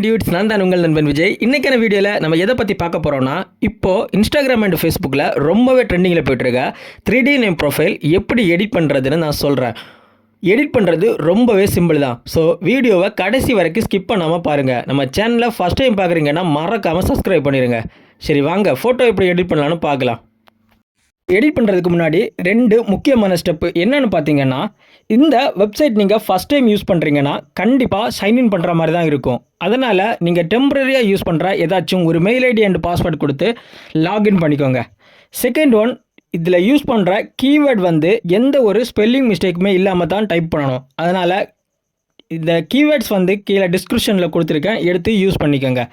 Dudes, நான் தான் உங்கள் நண்பன் விஜய். இன்றைக்கான வீடியோவில் நம்ம எதை பற்றி பார்க்க போகிறோம்னா, இப்போது இன்ஸ்டாகிராம் அண்ட் ஃபேஸ்புக்கில் ரொம்பவே ட்ரெண்டிங்கில் போய்ட்டுருக்க 3D நேம் ப்ரொஃபைல் எப்படி எடிட் பண்ணுறதுன்னு நான் சொல்கிறேன். எடிட் பண்ணுறது ரொம்பவே சிம்பிள் தான். ஸோ வீடியோவை கடைசி வரைக்கும் ஸ்கிப் பண்ணாமல் பாருங்கள். நம்ம சேனலில் ஃபஸ்ட் டைம் பார்க்குறீங்கன்னா மறக்காமல் சப்ஸ்கிரைப் பண்ணிடுங்க. சரி வாங்க, ஃபோட்டோ எப்படி எடிட் பண்ணலான்னு பார்க்கலாம். எடிட் பண்ணுறதுக்கு முன்னாடி 2 முக்கியமான ஸ்டெப்பு என்னென்னு பார்த்தீங்கன்னா, இந்த வெப்சைட் நீங்கள் ஃபஸ்ட் டைம் யூஸ் பண்ணுறீங்கன்னா கண்டிப்பாக சைன்இன் பண்ணுற மாதிரி தான் இருக்கும். அதனால் நீங்கள் டெம்பரரியாக யூஸ் பண்ணுற ஏதாச்சும் ஒரு மெயில் ஐடி அண்ட் பாஸ்வேர்ட் கொடுத்து லாகின் பண்ணிக்கோங்க. செகண்ட் ஒன், இதில் யூஸ் பண்ணுற கீவேர்ட் எந்த ஒரு ஸ்பெல்லிங் மிஸ்டேக்குமே இல்லாமல் தான் டைப் பண்ணணும். அதனால் இந்த கீவேர்ட்ஸ் கீழே டிஸ்கிரிப்ஷனில் கொடுத்துருக்கேன், எடுத்து யூஸ் பண்ணிக்கோங்க.